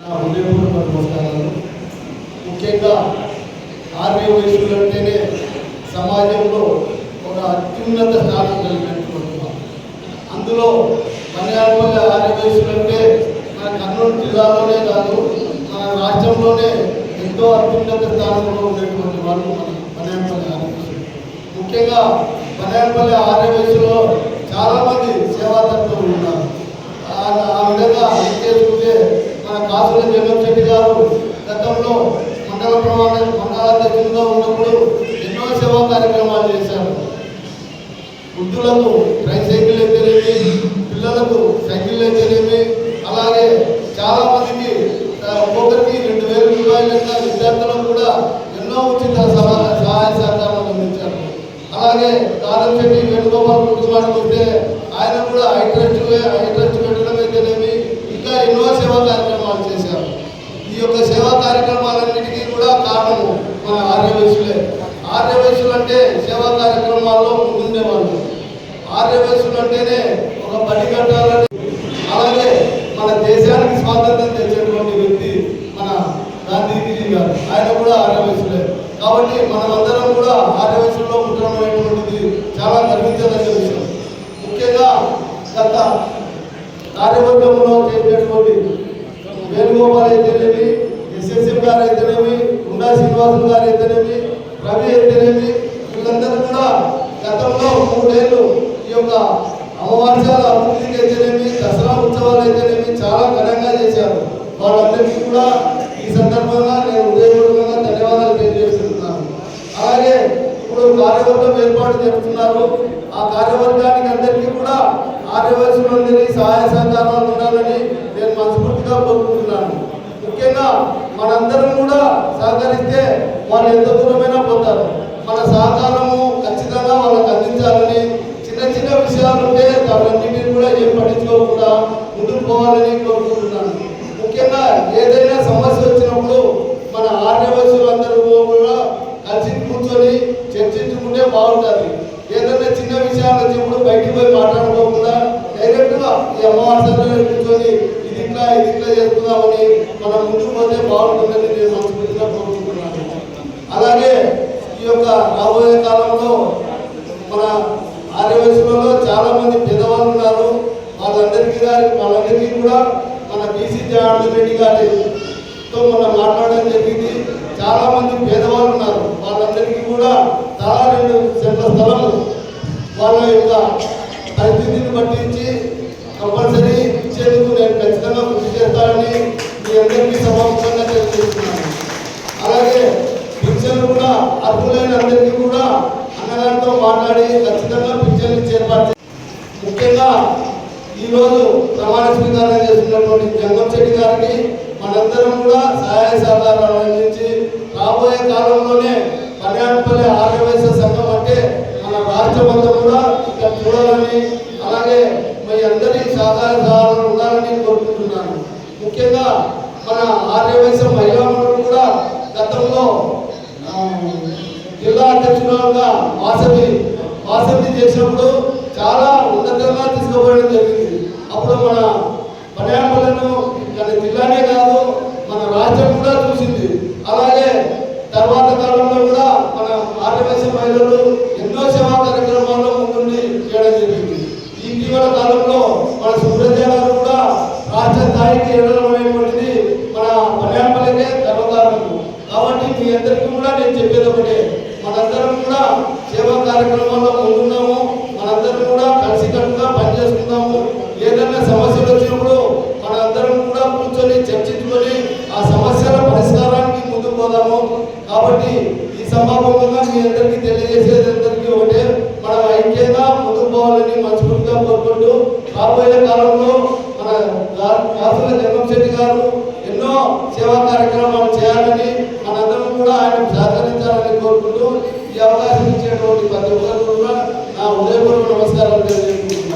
హృదయపూర్వక నమస్కారాలు. ముఖ్యంగా ఆర్మీ వయసులు అంటేనే సమాజంలో ఒక అత్యున్నత స్థానం కలిగినటువంటి అందులో మలయాళపల్లి ఆర్మీ వయసులు అంటే మన కర్నూలు జిల్లాలోనే కాదు మన రాష్ట్రంలోనే ఎంతో అత్యున్నత స్థానంలో ఉండేటువంటి వాళ్ళు మన మలయాళపల్లి ఆర్మీ వయసులు. ముఖ్యంగా మలయాళపల్లి ఆర్మీ వయసులో చాలామంది సేవాతత్వం ఉన్నారు. ఆ విధంగా చేసుకుంటే మన కాసుల జగన్ గారు గతంలో మండలాధ్యక్షులుగా ఉన్నప్పుడు ఎన్నో సేవా కార్యక్రమాలు చేశారు. వృద్ధులకు ట్రైసైకిల్ అయితేనేమి, పిల్లలకు సైకిల్ అయితేనేమి, అలాగే చాలా మందికి ఒక్కొక్కరికి 2,000 రూపాయల విద్యార్థులకు కూడా ఎన్నో ఉచిత సహాయ సహకారాలు అందించారు. అలాగే దాదంశెట్టి వేణుగోపాల్ కుటుంబానికి వస్తే ఆయన కూడా హైట్రస్ట్ పెట్టడం అయితేనేమి ఇంకా ఎన్నో సేవా కార్యక్రమాలు చేశారు. ఈ యొక్క సేవా కార్యక్రమాలన్నిటికీ కూడా కారణము మన ఆర్య వయసులే. ఆర్య వయసులు అంటే సేవా కార్యక్రమాల్లో ముందుండేవాళ్ళు. ఆర్య వయసులు అంటేనే ఒక బడి కట్టాలని, అలాగే మన దేశానికి స్వాతంత్రం తెచ్చేటువంటి వ్యక్తి మన గాంధీజీ గారు. ఆయన కూడా ఆర్య వయసులే. కాబట్టి మనమందరం కూడా ఆర్య వయసులో పుట్టడం అనేటువంటిది చాలా గర్వించదగ్గ విషయం. ముఖ్యంగా గత కార్యవర్గంలో చేసినటువంటి వేణుగోపాల్ అయితేనేమి, ఎస్ఎస్ఎం గారు అయితేనేమి, గుండా శ్రీనివాసులు గారు అయితేనేమి, రవి అయితేనేమి, వీళ్ళందరూ కూడా గతంలో 3 ఏళ్ళు ఈ యొక్క అమావాస్యాల అభివృద్ధికి అయితేనేమి, దసరా ఉత్సవాలు అయితేనేమి చాలా ఘనంగా చేశారు. వాళ్ళందరికీ కూడా ఈ సందర్భంగా నేను హృదయపూర్వకంగా ధన్యవాదాలు తెలియజేస్తున్నాను. అలాగే ఇప్పుడు కార్యవర్గం ఏర్పాటు చేస్తున్నారు. ఆ కార్యవర్గానికి అందరికీ కూడా ఆర్య వయసులందరి సహాయ సహకారాలు ఉండాలని నేను మనస్ఫూర్తిగా కోరుకుంటున్నాను. ముఖ్యంగా మనందరం కూడా సహకరిస్తే వాళ్ళు ఎంత దూరమైనా పోతారు. మన సహకారము ఖచ్చితంగా వాళ్ళకి అందించాలని, చిన్న చిన్న విషయాలు ఉంటే వాటన్నింటినీ కూడా ఏం పట్టించుకోకుండా ముందుకు పోవాలని కోరుకుంటున్నాను. ముఖ్యంగా ఏదైనా సమస్య వచ్చినప్పుడు మన ఆర్య వయసులందరూ కూడా కలిసి కూర్చొని చర్చించుకుంటే బాగుంటుంది. ఏదైనా చిన్న విషయాలు వచ్చినప్పుడు బయటికి పోయి మాట్లాడుకోకుండా డైరెక్ట్గా ఈ అమావాస్యలో కూర్చొని ఇది ఇట్లా చేస్తున్నామని మనం ముందుకు పోతే బాగుంటుందని నేను మనస్ఫూర్తిగా కోరుకుంటున్నాను. అలాగే ఈ యొక్క రాబోయే కాలంలో మన ఆర్య వయసులలో చాలా మంది పేదవాళ్ళు ఉన్నారు. వాళ్ళందరికీ కూడా మన బీసీ జనార్దన్ రెడ్డి గారితో మనం మాట్లాడడం జరిగింది. చాలా మంది పేదవాళ్ళు ఉన్నారు. వాళ్ళందరికీ కూడా తలా 2 సెంట్ల స్థలము వాళ్ళ యొక్క పరిస్థితిని పట్టించి కంపల్సరీ ఇచ్చేందుకు నేను ఖచ్చితంగా కృషి చేస్తానని మీ అందరికీ సమావేశంగా తెలియజేస్తున్నాను. అలాగే పింఛన్లు కూడా అర్హులైన అందరికీ కూడా అన్నగారితో మాట్లాడి ఖచ్చితంగా పింఛన్లు చేర్పాటు. ముఖ్యంగా ఈరోజు ప్రమాణ స్వీకారం చేస్తున్నటువంటి జంగంశెట్టి గారికి మనందరం కూడా సహాయ సహకారాలు అందించి రాబోయే కాలంలోనే మలయాళపల్లి ఆర్య వయసు సంఘం అంటే మన రాష్ట్రమంతా కూడా ఇక్కడ చూడాలని, అలాగే మీ అందరి సహకారాలు ఉండాలని కోరుకుంటున్నాను. ముఖ్యంగా మన ఆర్య వయసు మహిళా మండలి కూడా గతంలో జిల్లా అధ్యక్షురాలుగా వాసవి చేసినప్పుడు చాలా ఉన్నతంగా తీసుకుపోవడం జరిగింది. అప్పుడు మన మలయాళపల్లిను మన జిల్లానే కాదు మన రాష్ట్రం కూడా చూసింది. అలాగే తర్వాత కాలంలో కూడా మన ఆర్య వయసు మహిళలు ఎన్నో సేవా కార్యక్రమాల్లో ముందుండి చేయడం జరిగింది. ఇటీవల కాలంలో మన సుబ్రజ గారు కూడా రాష్ట్ర స్థాయికి వెళ్ళడం అనేటువంటిది మన మలయాళపల్లికే గర్వకారణము. కాబట్టి మీ అందరికీ కూడా నేను చెప్పేది ఒకటే, మనందరం కూడా సేవా కార్యక్రమాల్లో ముందున్నాము. మనందరం కూడా కలిసికట్టుగా పనిచేస్తున్నాము. ఏదైనా సమస్యలు వచ్చినప్పుడు మనందరం కూడా కూర్చొని చర్చించుకొని ఆ సమస్యల పరిష్కారానికి ముందుకు పోదాము. కాబట్టి ఈ సమాపంగా మీ అందరికీ తెలియజేసేది అందరికీ ఒకటే, మనం ఐక్యంగా ముందుకు పోవాలని మనస్ఫూర్తిగా కోరుకుంటూ రాబోయే కాలంలో మన కాసుల జగన్శెట్టి గారు ఎన్నో సేవా కార్యక్రమాలు చేయాలని మనందరం కూడా ఆయన సహకరించాలని కోరుకుంటూ ఈ అవకాశం ఇచ్చేటువంటి ప్రతి ఒక్కరు కూడా నా హృదయపూర్వక నమస్కారాలు తెలియజేస్తున్నాను.